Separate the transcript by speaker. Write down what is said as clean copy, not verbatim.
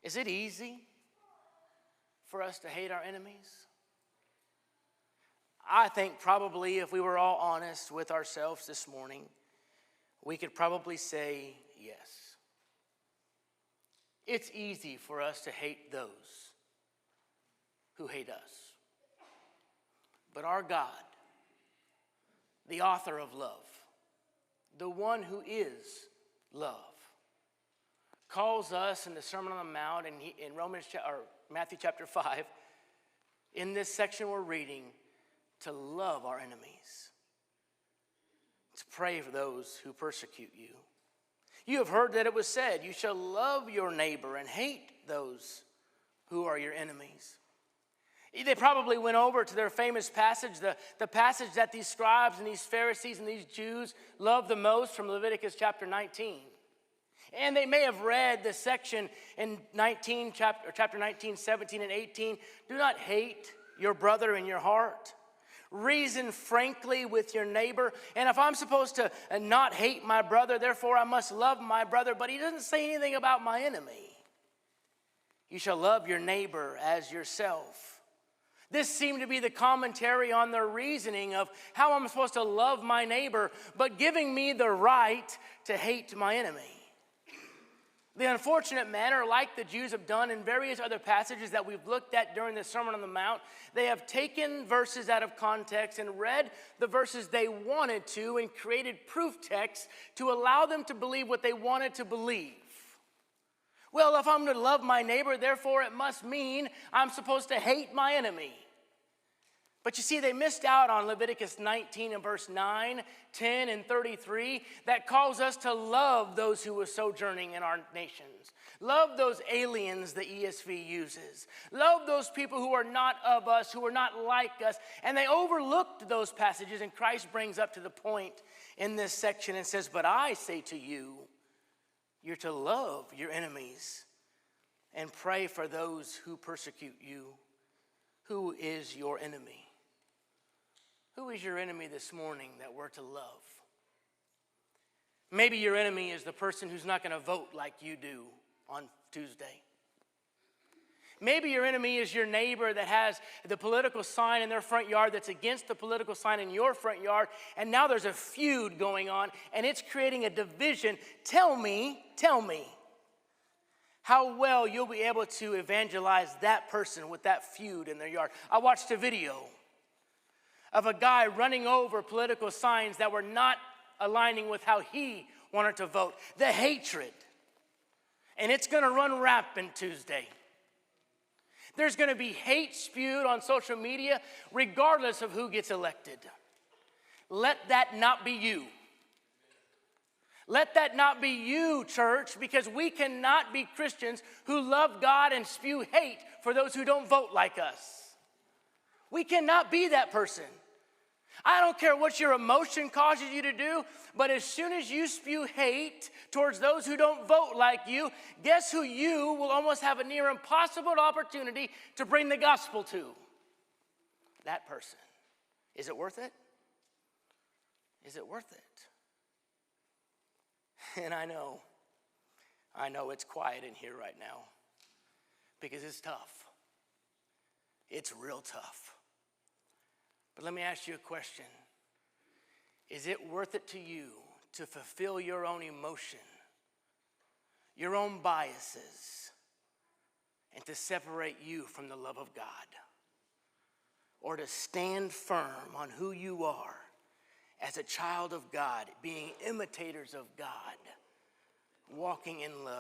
Speaker 1: Is it easy for us to hate our enemies? I think probably if we were all honest with ourselves this morning, we could probably say yes. It's easy for us to hate those who hate us. But our God, the author of love, the one who is love, calls us in the Sermon on the Mount in Matthew chapter 5, in this section we're reading, to love our enemies, to pray for those who persecute you. You have heard that it was said, you shall love your neighbor and hate those who are your enemies. They probably went over to their famous passage, the passage that these scribes and these Pharisees and these Jews loved the most from Leviticus chapter 19. And they may have read the section in chapter 19, 17, and 18. Do not hate your brother in your heart. Reason frankly with your neighbor. And if I'm supposed to not hate my brother, therefore I must love my brother. But he doesn't say anything about my enemy. You shall love your neighbor as yourself. This seemed to be the commentary on their reasoning of how I'm supposed to love my neighbor, but giving me the right to hate my enemy. The unfortunate manner, like the Jews have done in various other passages that we've looked at during the Sermon on the Mount, they have taken verses out of context and read the verses they wanted to and created proof texts to allow them to believe what they wanted to believe. Well, if I'm to love my neighbor, therefore it must mean I'm supposed to hate my enemy. But you see, they missed out on Leviticus 19 and verse 9, 10, and 33 that calls us to love those who are sojourning in our nations. Love those aliens the ESV uses. Love those people who are not of us, who are not like us. And they overlooked those passages, and Christ brings up to the point in this section and says, but I say to you, you're to love your enemies and pray for those who persecute you. Who is your enemy? Who is your enemy this morning that we're to love? Maybe your enemy is the person who's not going to vote like you do on Tuesday. Maybe your enemy is your neighbor that has the political sign in their front yard that's against the political sign in your front yard, and now there's a feud going on, and it's creating a division. Tell me how well you'll be able to evangelize that person with that feud in their yard. I watched a video of a guy running over political signs that were not aligning with how he wanted to vote. The hatred. And it's going to run rampant Tuesday. There's going to be hate spewed on social media regardless of who gets elected. Let that not be you. Let that not be you, church, because we cannot be Christians who love God and spew hate for those who don't vote like us. We cannot be that person. I don't care what your emotion causes you to do, but as soon as you spew hate towards those who don't vote like you, guess who you will almost have a near impossible opportunity to bring the gospel to? That person. Is it worth it? Is it worth it? And I know it's quiet in here right now because it's tough. It's real tough. But let me ask you a question. Is it worth it to you to fulfill your own emotion, your own biases, and to separate you from the love of God? Or to stand firm on who you are as a child of God, being imitators of God, walking in love